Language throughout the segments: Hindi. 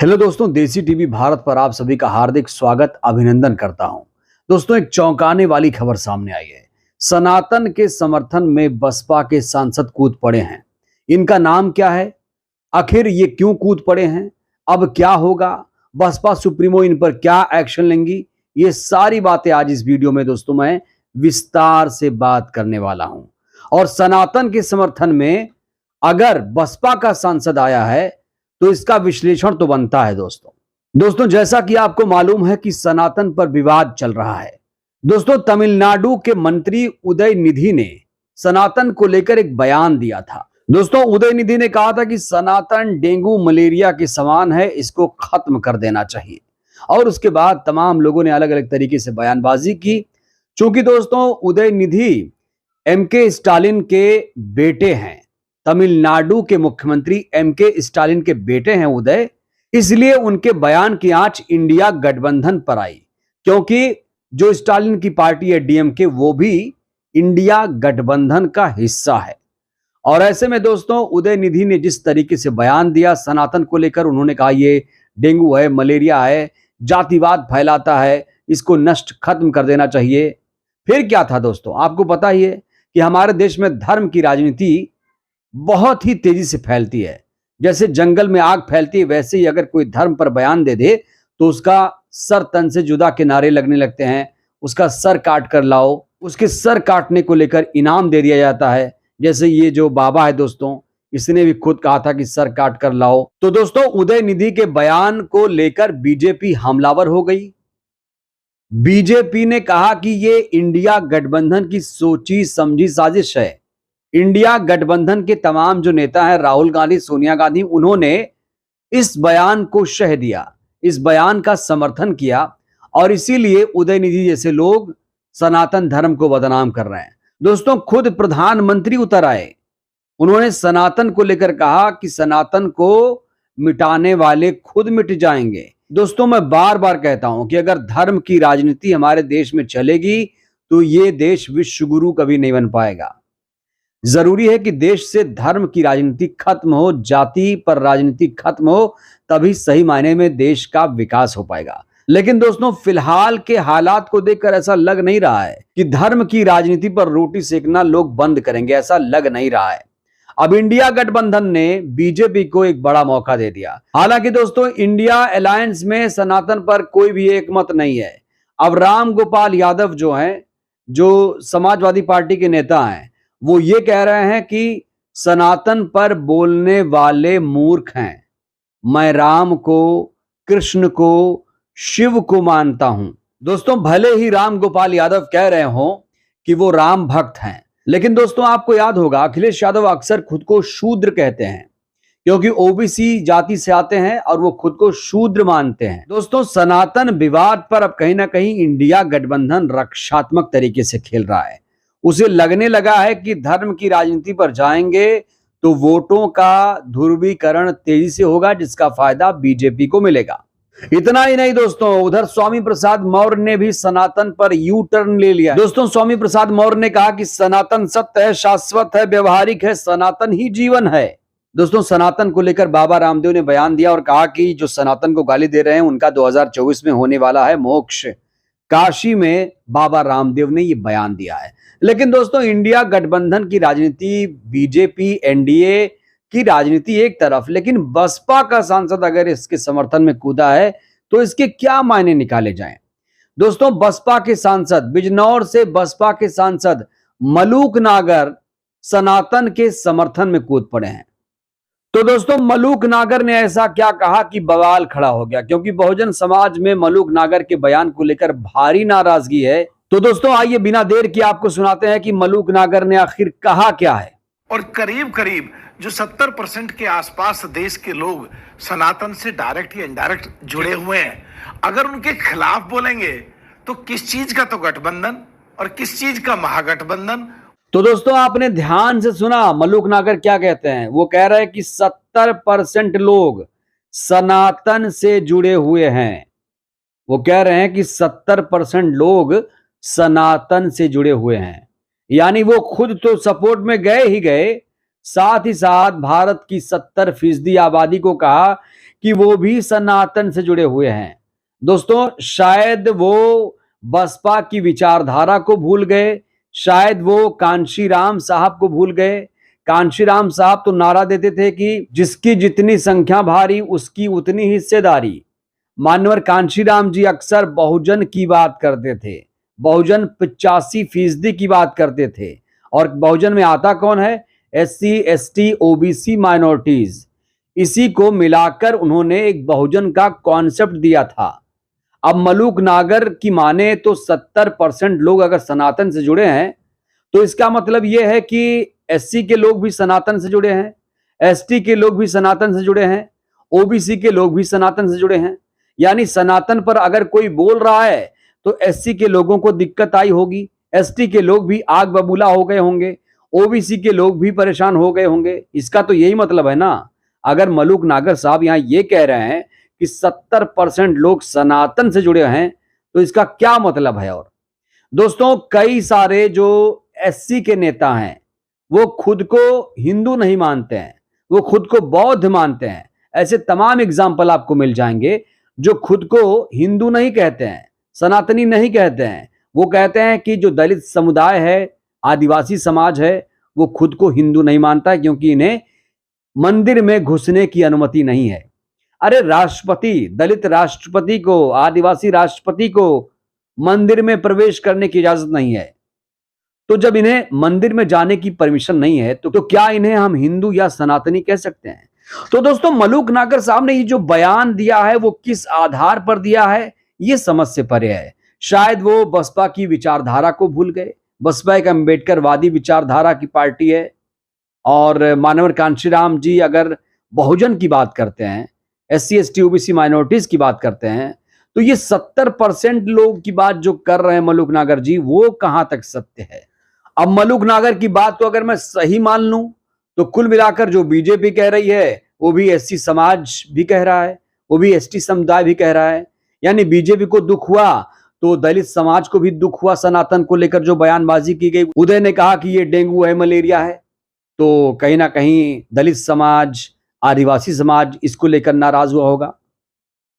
हेलो दोस्तों, देसी टीवी भारत पर आप सभी का हार्दिक स्वागत अभिनंदन करता हूं। दोस्तों, एक चौंकाने वाली खबर सामने आई है। सनातन के समर्थन में बसपा के सांसद कूद पड़े हैं। इनका नाम क्या है? आखिर ये क्यों कूद पड़े हैं? अब क्या होगा? बसपा सुप्रीमो इन पर क्या एक्शन लेंगी? ये सारी बातें आज इस वीडियो में दोस्तों मैं विस्तार से बात करने वाला हूं। और सनातन के समर्थन में अगर बसपा का सांसद आया है तो इसका विश्लेषण तो बनता है। दोस्तों जैसा कि आपको मालूम है कि सनातन पर विवाद चल रहा है। दोस्तों, तमिलनाडु के मंत्री उदयनिधि ने सनातन को लेकर एक बयान दिया था। दोस्तों, उदयनिधि ने कहा था कि सनातन डेंगू मलेरिया के समान है, इसको खत्म कर देना चाहिए। और उसके बाद तमाम लोगों ने अलग अलग तरीके से बयानबाजी की। चूंकि दोस्तों उदयनिधि एमके स्टालिन के बेटे हैं, तमिलनाडु के मुख्यमंत्री एमके स्टालिन के बेटे हैं उदय, इसलिए उनके बयान की आंच इंडिया गठबंधन पर आई। क्योंकि जो स्टालिन की पार्टी है डीएमके, वो भी इंडिया गठबंधन का हिस्सा है। और ऐसे में दोस्तों उदयनिधि ने जिस तरीके से बयान दिया सनातन को लेकर, उन्होंने कहा ये डेंगू है, मलेरिया है, जातिवाद फैलाता है, इसको नष्ट खत्म कर देना चाहिए। फिर क्या था दोस्तों, आपको पता ही है कि हमारे देश में धर्म की राजनीति बहुत ही तेजी से फैलती है। जैसे जंगल में आग फैलती है, वैसे ही अगर कोई धर्म पर बयान दे दे तो उसका सर तन से जुदा के नारे लगने लगते हैं। उसका सर काट कर लाओ, उसके सर काटने को लेकर इनाम दे दिया जाता है। जैसे ये जो बाबा है दोस्तों, इसने भी खुद कहा था कि सर काट कर लाओ। तो दोस्तों उदयनिधि के बयान को लेकर बीजेपी हमलावर हो गई। बीजेपी ने कहा कि ये इंडिया गठबंधन की सोची समझी साजिश है। इंडिया गठबंधन के तमाम जो नेता हैं, राहुल गांधी, सोनिया गांधी, उन्होंने इस बयान को शह दिया, इस बयान का समर्थन किया। और इसीलिए उदयनिधि जैसे लोग सनातन धर्म को बदनाम कर रहे हैं। दोस्तों, खुद प्रधानमंत्री उतर आए। उन्होंने सनातन को लेकर कहा कि सनातन को मिटाने वाले खुद मिट जाएंगे। दोस्तों, मैं बार बार कहता हूं कि अगर धर्म की राजनीति हमारे देश में चलेगी तो ये देश विश्व गुरु कभी नहीं बन पाएगा। जरूरी है कि देश से धर्म की राजनीति खत्म हो, जाति पर राजनीति खत्म हो, तभी सही मायने में देश का विकास हो पाएगा। लेकिन दोस्तों फिलहाल के हालात को देखकर ऐसा लग नहीं रहा है कि धर्म की राजनीति पर रोटी सेकना लोग बंद करेंगे, ऐसा लग नहीं रहा है। अब इंडिया गठबंधन ने बीजेपी को एक बड़ा मौका दे दिया। हालांकि दोस्तों इंडिया अलायंस में सनातन पर कोई भी एक मत नहीं है। अब राम गोपाल यादव जो हैं, जो समाजवादी पार्टी के नेता हैं, वो ये कह रहे हैं कि सनातन पर बोलने वाले मूर्ख हैं। मैं राम को, कृष्ण को, शिव को मानता हूं। दोस्तों, भले ही राम गोपाल यादव कह रहे हो कि वो राम भक्त हैं, लेकिन दोस्तों आपको याद होगा अखिलेश यादव अक्सर खुद को शूद्र कहते हैं, क्योंकि ओबीसी जाति से आते हैं और वो खुद को शूद्र मानते हैं। दोस्तों, सनातन विवाद पर अब कहीं ना कहीं इंडिया गठबंधन रक्षात्मक तरीके से खेल रहा है। उसे लगने लगा है कि धर्म की राजनीति पर जाएंगे तो वोटों का ध्रुवीकरण तेजी से होगा, जिसका फायदा बीजेपी को मिलेगा। इतना ही नहीं दोस्तों, उधर स्वामी प्रसाद मौर्य ने भी सनातन पर यू टर्न ले लिया। दोस्तों, स्वामी प्रसाद मौर्य ने कहा कि सनातन सत्य है, शाश्वत है, व्यवहारिक है, सनातन ही जीवन है। दोस्तों, सनातन को लेकर बाबा रामदेव ने बयान दिया और कहा कि जो सनातन को गाली दे रहे हैं उनका 2024 में होने वाला है मोक्ष। काशी में बाबा रामदेव ने यह बयान दिया है। लेकिन दोस्तों इंडिया गठबंधन की राजनीति, बीजेपी एनडीए की राजनीति एक तरफ, लेकिन बसपा का सांसद अगर इसके समर्थन में कूदा है तो इसके क्या मायने निकाले जाएं। दोस्तों, बसपा के सांसद, बिजनौर से बसपा के सांसद मलूक नागर सनातन के समर्थन में कूद पड़े हैं। तो दोस्तों मलूक नागर ने ऐसा क्या कहा कि बवाल खड़ा हो गया, क्योंकि बहुजन समाज में मलूक नागर के बयान को लेकर भारी नाराजगी है। तो दोस्तों आइए बिना देर किए आपको सुनाते हैं कि मलूक नागर ने आखिर कहा क्या है। और करीब करीब जो 70% के आसपास देश के लोग सनातन से डायरेक्ट या इनडायरेक्ट जुड़े हुए हैं, अगर उनके खिलाफ बोलेंगे तो किस चीज का तो गठबंधन और किस चीज का महागठबंधन। तो दोस्तों आपने ध्यान से सुना, मलूक नागर क्या कहते हैं। वो कह रहे हैं कि 70% लोग सनातन से जुड़े हुए हैं। वो कह रहे हैं कि 70% लोग सनातन से जुड़े हुए हैं, यानी वो खुद तो सपोर्ट में गए ही गए, साथ ही साथ भारत की 70% आबादी को कहा कि वो भी सनातन से जुड़े हुए हैं। दोस्तों, शायद वो बसपा की विचारधारा को भूल गए, शायद वो कांशीराम साहब को भूल गए। कांशीराम साहब तो नारा देते थे कि जिसकी जितनी संख्या भारी उसकी उतनी हिस्सेदारी। मान्यवर कांशीराम जी अक्सर बहुजन की बात करते थे, बहुजन 85% की बात करते थे। और बहुजन में आता कौन है? SC, ST, OBC minorities. इसी को मिलाकर उन्होंने एक बहुजन का कॉन्सेप्ट दिया था। अब मलूक नागर की माने तो 70% लोग अगर सनातन से जुड़े हैं तो इसका मतलब यह है कि SC के लोग भी सनातन से जुड़े हैं, ST के लोग भी सनातन से जुड़े हैं, OBC के लोग भी सनातन से जुड़े हैं। यानी सनातन पर अगर कोई बोल रहा है तो SC के लोगों को दिक्कत आई होगी, ST के लोग भी आग बबूला हो गए होंगे, OBC के लोग भी परेशान हो गए होंगे। इसका तो यही मतलब है ना। अगर मलूक नागर साहब यहां ये कह रहे हैं कि 70% लोग सनातन से जुड़े हैं तो इसका क्या मतलब है? और दोस्तों, कई सारे जो SC के नेता हैं वो खुद को हिंदू नहीं मानते हैं, वो खुद को बौद्ध मानते हैं। ऐसे तमाम एग्जाम्पल आपको मिल जाएंगे जो खुद को हिंदू नहीं कहते हैं, सनातनी नहीं कहते हैं। वो कहते हैं कि जो दलित समुदाय है, आदिवासी समाज है, वो खुद को हिंदू नहीं मानता है क्योंकि इन्हें मंदिर में घुसने की अनुमति नहीं है। अरे राष्ट्रपति, दलित राष्ट्रपति को, आदिवासी राष्ट्रपति को मंदिर में प्रवेश करने की इजाजत नहीं है। तो जब इन्हें मंदिर में जाने की परमिशन नहीं है तो क्या इन्हें हम हिंदू या सनातनी कह सकते हैं? तो दोस्तों, मलूक नागर साहब ने ये जो बयान दिया है वो किस आधार पर दिया है ये समझ से परे है। शायद वो बसपा की विचारधारा को भूल गए। बसपा एक अम्बेडकरवादी विचारधारा की पार्टी है और मानवर कांशीराम जी अगर बहुजन की बात करते हैं, SC, ST, OBC माइनॉरिटीज की बात करते हैं तो ये 70% लोग की बात जो कर रहे हैं मलूक नागर जी, वो कहां तक सत्य है? अब मलूक नागर की बात तो अगर मैं सही मान लूं तो कुल मिलाकर जो बीजेपी कह रही है वो भी SC समाज भी कह रहा है, वो भी ST समुदाय भी कह रहा है। यानी बीजेपी को दुख हुआ तो दलित समाज को भी दुख हुआ। सनातन को लेकर जो बयानबाजी की गई, उदय ने कहा कि ये डेंगू है, मलेरिया है, तो कहीं ना कहीं दलित समाज, आदिवासी समाज इसको लेकर नाराज हुआ होगा।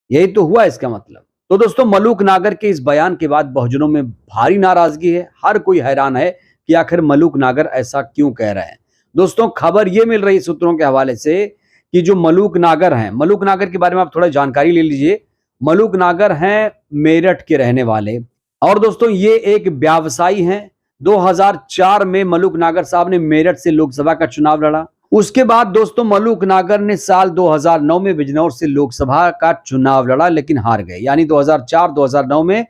यही तो हुआ इसका मतलब। तो दोस्तों, मलूक नागर के इस बयान के बाद बहुजनों में भारी नाराजगी है। हर कोई हैरान है कि आखिर मलूक नागर ऐसा क्यों कह रहे हैं। दोस्तों, खबर यह मिल रही सूत्रों के हवाले से कि जो मलूक नागर हैं, मलूक नागर के बारे में आप थोड़ा जानकारी ले लीजिए। मलूक नागर हैं मेरठ के रहने वाले और दोस्तों ये एक व्यवसायी हैं। 2004 में मलूक नागर साहब ने मेरठ से लोकसभा का चुनाव लड़ा। उसके बाद दोस्तों मलूक नागर ने साल 2009 में बिजनौर से लोकसभा का चुनाव लड़ा लेकिन हार गए। यानी 2004-2009 में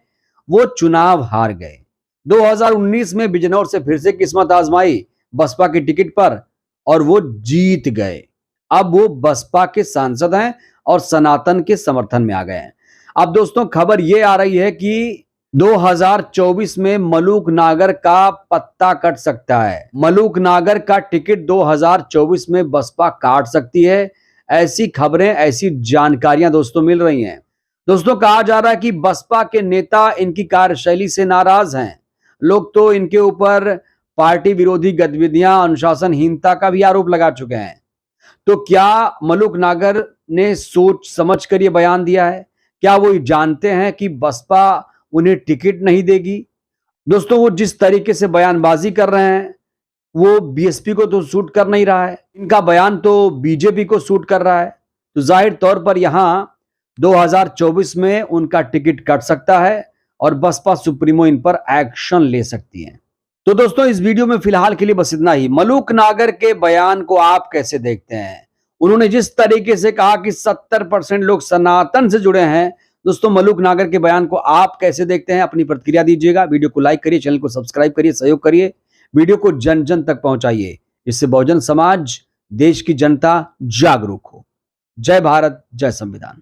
वो चुनाव हार गए। 2019 में बिजनौर से फिर से किस्मत आजमाई बसपा की टिकट पर और वो जीत गए। अब वो बसपा के सांसद हैं और सनातन के समर्थन में आ गए हैं। अब दोस्तों खबर ये आ रही है कि 2024 में मलूक नागर का पत्ता कट सकता है। मलूक नागर का टिकट 2024 में बसपा काट सकती है। ऐसी खबरें, ऐसी जानकारियां दोस्तों मिल रही हैं। दोस्तों कहा जा रहा है कि बसपा के नेता इनकी कार्यशैली से नाराज हैं। लोग तो इनके ऊपर पार्टी विरोधी गतिविधियां, अनुशासनहीनता का भी आरोप लगा चुके हैं। तो क्या मलूक नागर ने सोच समझ कर यह बयान दिया है? क्या वो जानते हैं कि बसपा उन्हें टिकट नहीं देगी? दोस्तों वो जिस तरीके से बयानबाजी कर रहे हैं वो बीएसपी को तो सूट कर नहीं रहा है, इनका बयान तो बीजेपी को सूट कर रहा है। तो जाहिर तौर पर यहां 2024 में उनका टिकट कट सकता है और बसपा सुप्रीमो इन पर एक्शन ले सकती है। तो दोस्तों इस वीडियो में फिलहाल के लिए बस इतना ही। मलूक नागर के बयान को आप कैसे देखते हैं? उन्होंने जिस तरीके से कहा कि 70% लोग सनातन से जुड़े हैं, दोस्तों मलूक नागर के बयान को आप कैसे देखते हैं? अपनी प्रतिक्रिया दीजिएगा। वीडियो को लाइक करिए, चैनल को सब्सक्राइब करिए, सहयोग करिए, वीडियो को जन जन तक पहुंचाइए। इससे बहुजन समाज, देश की जनता जागरूक हो। जय भारत, जय संविधान।